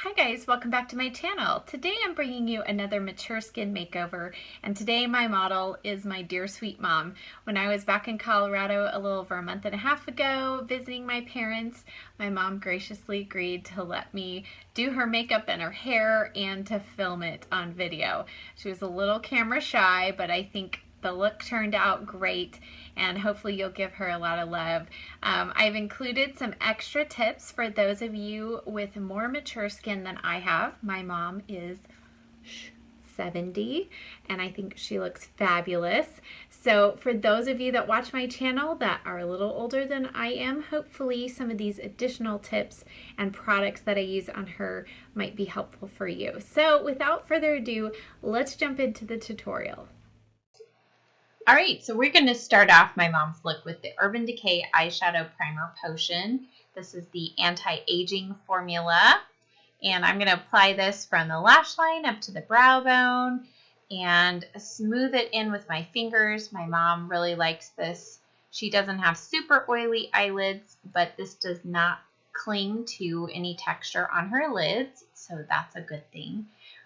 Hi guys, welcome back to my channel. Today I'm bringing you another mature skin makeover, and today my model is my dear sweet mom. When I was back in Colorado a little over a month and a half ago visiting my parents, my mom graciously agreed to let me do her makeup and her hair and to film it on video. She was a little camera shy, but I think the look turned out great, and hopefully you'll give her a lot of love. I've included some extra tips for those of you with more mature skin than I have. My mom is 70 and I think she looks fabulous. So for those of you that watch my channel that are a little older than I am, hopefully some of these additional tips and products that I use on her might be helpful for you. So without further ado, let's jump into the tutorial. All right, so we're going to start off my mom's look with the Urban Decay Eyeshadow Primer Potion. This is the anti-aging formula, and I'm going to apply this from the lash line up to the brow bone and smooth it in with my fingers. My mom really likes this. She doesn't have super oily eyelids, but this does not cling to any texture on her lids, so that's a good thing.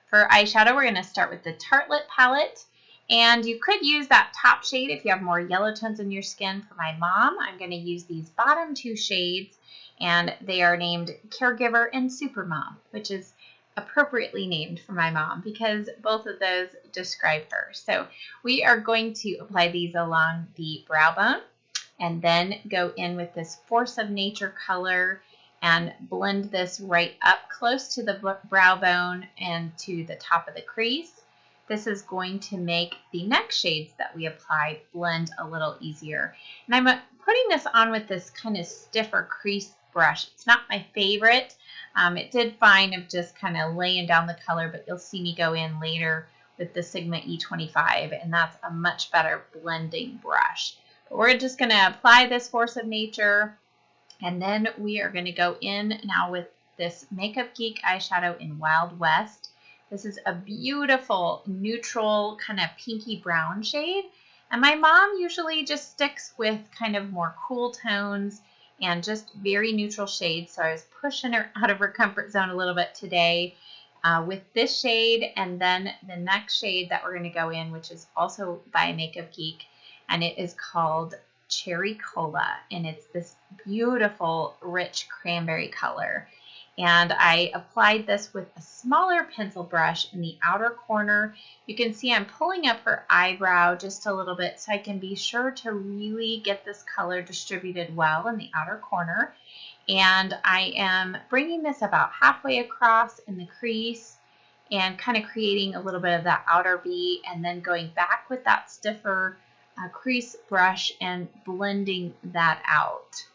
For eyeshadow, we're going to start with the Tartelette palette. And you could use that top shade if you have more yellow tones in your skin. For my mom, I'm going to use these bottom two shades, and they are named Caregiver and Supermom, which is appropriately named for my mom because both of those describe her. So we are going to apply these along the brow bone and then go in with this Force of Nature color and blend this right up close to the brow bone and to the top of the crease. This is going to make the next shades that we apply blend a little easier. And I'm putting this on with this kind of stiffer crease brush. It's not my favorite. It did fine of just kind of laying down the color, but you'll see me go in later with the Sigma E25, and that's a much better blending brush. But we're just going to apply this Force of Nature, and then we are going to go in now with this Makeup Geek eyeshadow in Wild West. This is a beautiful neutral kind of pinky brown shade, and my mom usually just sticks with kind of more cool tones and just very neutral shades, so I was pushing her out of her comfort zone a little bit today with this shade, and then the next shade that we're going to go in, which is also by Makeup Geek, and it is called Cherry Cola, and it's this beautiful rich cranberry color. And I applied this with a smaller pencil brush in the outer corner. You can see I'm pulling up her eyebrow just a little bit so I can be sure to really get this color distributed well in the outer corner. And I am bringing this about halfway across in the crease and kind of creating a little bit of that outer V, and then going back with that stiffer crease brush and blending that out.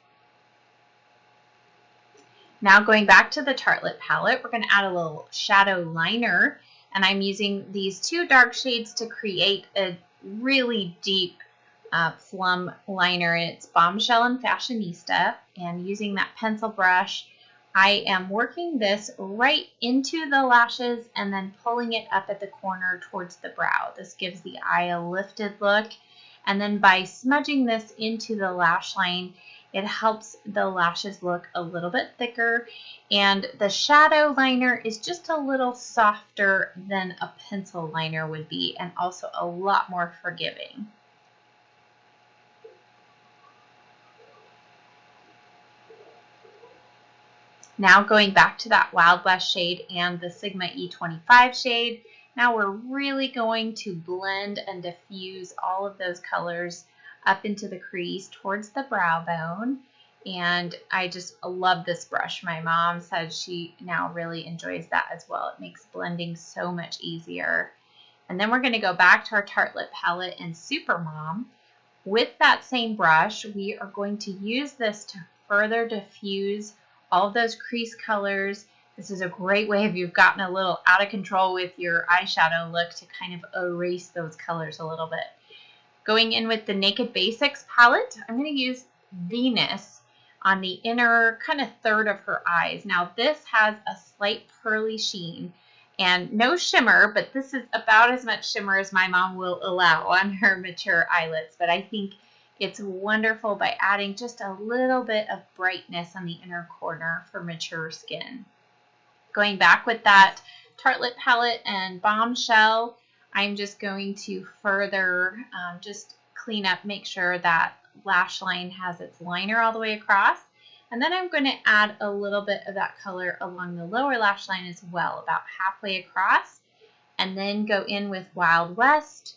Now going back to the Tartelette palette, we're going to add a little shadow liner, and I'm using these two dark shades to create a really deep plum liner. It's Bombshell and Fashionista, and using that pencil brush, I am working this right into the lashes and then pulling it up at the corner towards the brow. This gives the eye a lifted look, and then by smudging this into the lash line, it helps the lashes look a little bit thicker, and the shadow liner is just a little softer than a pencil liner would be, and also a lot more forgiving. Now going back to that Wild West shade and the Sigma E25 shade, now we're really going to blend and diffuse all of those colors up into the crease towards the brow bone, and I just love this brush. My mom said she now really enjoys that as well. It makes blending so much easier. And then we're going to go back to our Tartelette palette and Supermom. With that same brush, we are going to use this to further diffuse all of those crease colors. This is a great way if you've gotten a little out of control with your eyeshadow look to kind of erase those colors a little bit. Going in with the Naked Basics palette, I'm going to use Venus on the inner kind of third of her eyes. Now this has a slight pearly sheen and no shimmer, but this is about as much shimmer as my mom will allow on her mature eyelids. But I think it's wonderful by adding just a little bit of brightness on the inner corner for mature skin. Going back with that Tartelette palette and Bombshell, I'm just going to further just clean up, make sure that lash line has its liner all the way across. And then I'm going to add a little bit of that color along the lower lash line as well, about halfway across. And then go in with Wild West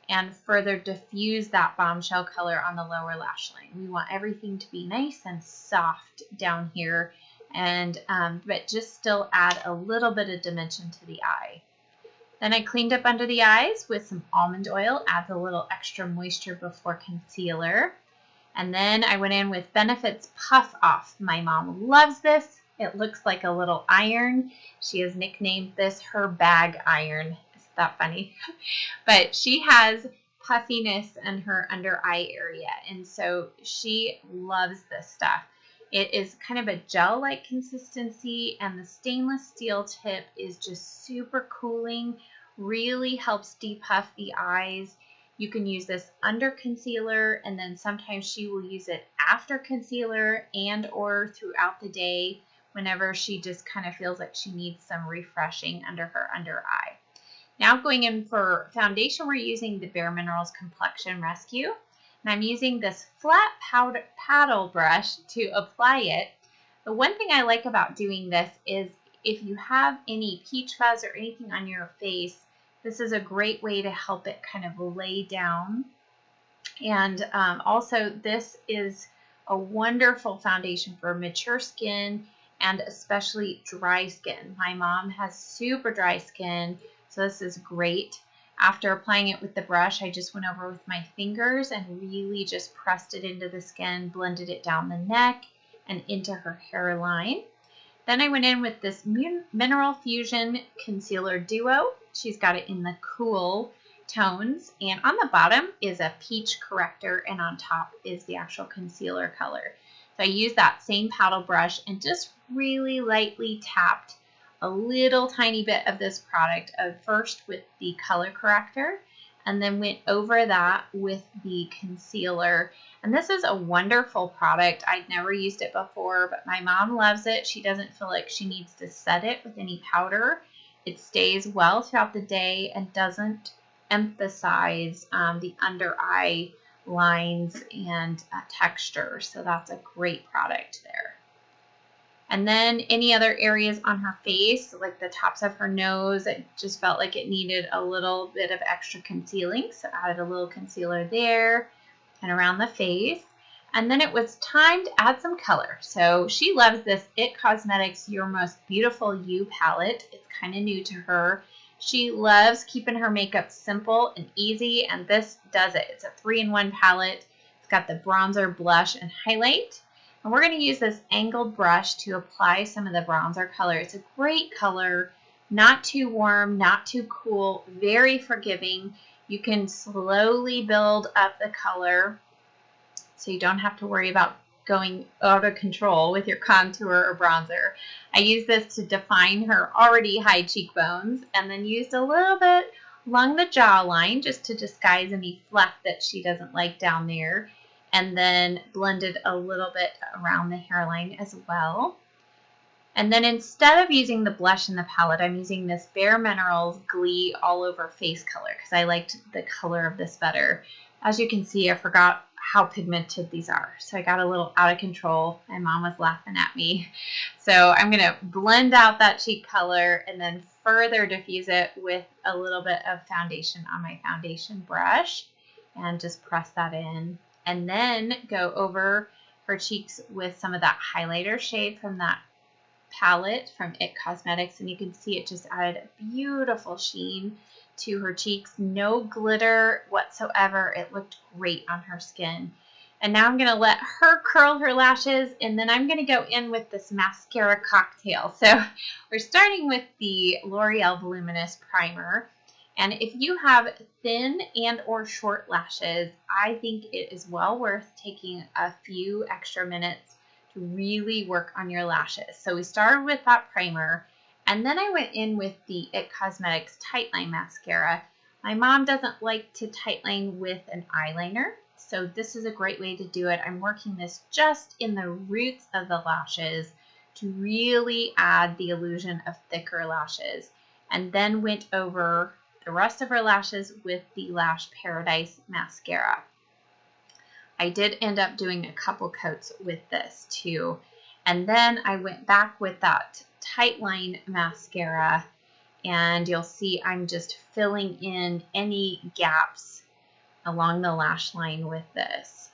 and further diffuse that Bombshell color on the lower lash line. We want everything to be nice and soft down here, and but just still add a little bit of dimension to the eye. Then I cleaned up under the eyes with some almond oil, adds a little extra moisture before concealer. And then I went in with Benefit's Puff Off. My mom loves this. It looks like a little iron. She has nicknamed this her bag iron. Isn't that funny? But she has puffiness in her under eye area, and so she loves this stuff. It is kind of a gel-like consistency, and the stainless steel tip is just super cooling, really helps depuff the eyes. You can use this under concealer, and then sometimes she will use it after concealer and or throughout the day whenever she just kind of feels like she needs some refreshing under her under eye. Now going in for foundation, we're using the Bare Minerals Complexion Rescue. And I'm using this flat paddle brush to apply it. The one thing I like about doing this is if you have any peach fuzz or anything on your face, this is a great way to help it kind of lay down. And also this is a wonderful foundation for mature skin and especially dry skin. My mom has super dry skin, so this is great. After applying it with the brush, I just went over with my fingers and really just pressed it into the skin, blended it down the neck and into her hairline. Then I went in with this Mineral Fusion Concealer Duo. She's got it in the cool tones, and on the bottom is a peach corrector, and on top is the actual concealer color. So I used that same paddle brush and just really lightly tapped a little tiny bit of this product first with the color corrector, and then went over that with the concealer. And this is a wonderful product. I'd never used it before, but my mom loves it. She doesn't feel like she needs to set it with any powder. It stays well throughout the day and doesn't emphasize the under eye lines and texture. So that's a great product there. And then any other areas on her face, like the tops of her nose, it just felt like it needed a little bit of extra concealing. So I added a little concealer there and around the face. And then it was time to add some color. So she loves this IT Cosmetics Your Most Beautiful You palette. It's kind of new to her. She loves keeping her makeup simple and easy, and this does it. It's a 3-in-1 palette. It's got the bronzer, blush, and highlight. And we're going to use this angled brush to apply some of the bronzer color. It's a great color, not too warm, not too cool, very forgiving. You can slowly build up the color so you don't have to worry about going out of control with your contour or bronzer. I used this to define her already high cheekbones, and then used a little bit along the jawline just to disguise any fluff that she doesn't like down there, and then blended a little bit around the hairline as well. And then instead of using the blush in the palette, I'm using this Bare Minerals Glee All Over Face color because I liked the color of this better. As you can see, I forgot how pigmented these are, so I got a little out of control. My mom was laughing at me. So I'm going to blend out that cheek color and then further diffuse it with a little bit of foundation on my foundation brush and just press that in. And then go over her cheeks with some of that highlighter shade from that palette from IT Cosmetics, and you can see it just added a beautiful sheen to her cheeks. No glitter whatsoever. It looked great on her skin. And now I'm going to let her curl her lashes, and then I'm going to go in with this mascara cocktail. So we're starting with the L'Oreal Voluminous Primer. And if you have thin and or short lashes, I think it is well worth taking a few extra minutes to really work on your lashes. So we started with that primer, and then I went in with the IT Cosmetics Tightline Mascara. My mom doesn't like to tightline with an eyeliner, so this is a great way to do it. I'm working this just in the roots of the lashes to really add the illusion of thicker lashes, and then went over the rest of her lashes with the Lash Paradise mascara. I did end up doing a couple coats with this too. And then I went back with that tight line mascara, and you'll see I'm just filling in any gaps along the lash line with this.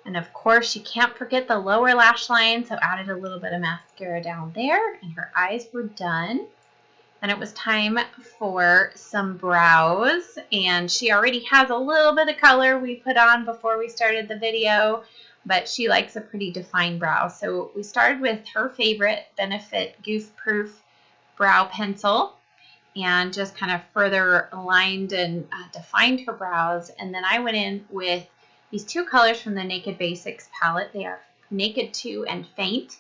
And of course, you can't forget the lower lash line, so added a little bit of mascara down there, and her eyes were done. And it was time for some brows, and she already has a little bit of color we put on before we started the video, but she likes a pretty defined brow. So we started with her favorite Benefit Goof Proof brow pencil and just kind of further aligned and defined her brows. And then I went in with these two colors from the Naked Basics palette. They are Naked 2 and Faint.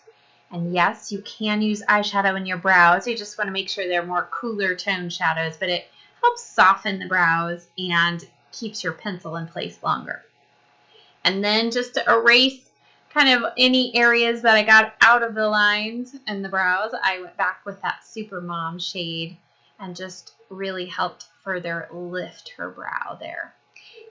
And yes, you can use eyeshadow in your brows. You just want to make sure they're more cooler tone shadows, but it helps soften the brows and keeps your pencil in place longer. And then just to erase kind of any areas that I got out of the lines and the brows, I went back with that Super Mom shade and just really helped further lift her brow there.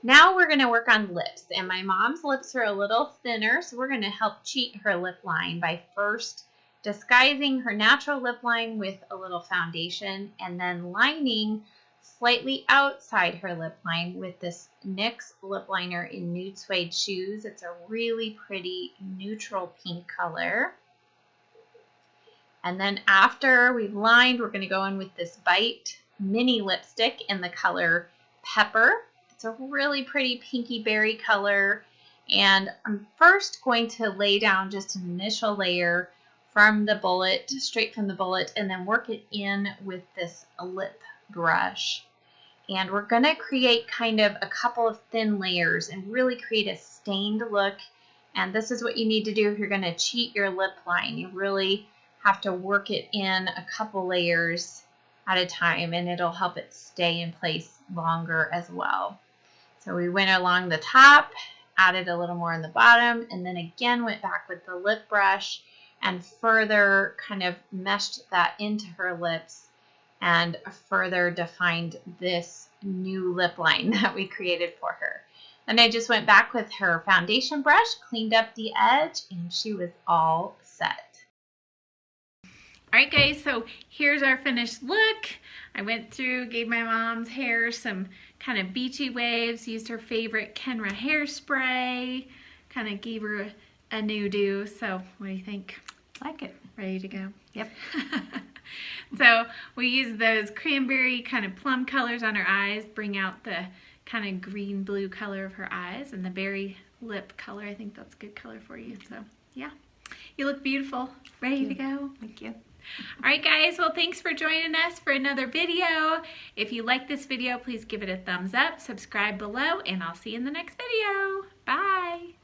Now we're going to work on lips, and my mom's lips are a little thinner, so we're going to help cheat her lip line by first disguising her natural lip line with a little foundation and then lining slightly outside her lip line with this NYX lip liner in Nude Suede Shoes. It's a really pretty neutral pink color. And then after we've lined, we're going to go in with this Bite mini lipstick in the color Pepper. It's a really pretty pinky berry color, and I'm first going to lay down just an initial layer from the bullet, straight from the bullet, and then work it in with this lip brush. And we're going to create kind of a couple of thin layers and really create a stained look. And this is what you need to do if you're going to cheat your lip line. You really have to work it in a couple layers at a time, and it'll help it stay in place longer as well. So we went along the top, added a little more on the bottom, and then again went back with the lip brush and further kind of meshed that into her lips and further defined this new lip line that we created for her. Then I just went back with her foundation brush, cleaned up the edge, and she was all set. All right, guys, so here's our finished look. I went through, gave my mom's hair some kind of beachy waves, used her favorite Kenra hairspray, kind of gave her a new do. So what do you think? Like it. Ready to go? Yep. So we used those cranberry kind of plum colors on her eyes, bring out the kind of green blue color of her eyes, and the berry lip color. I think that's a good color for you. So yeah, you look beautiful. Ready to go? Thank you. All right, guys, well, thanks for joining us for another video. If you like this video, please give it a thumbs up, subscribe below, and I'll see you in the next video. Bye.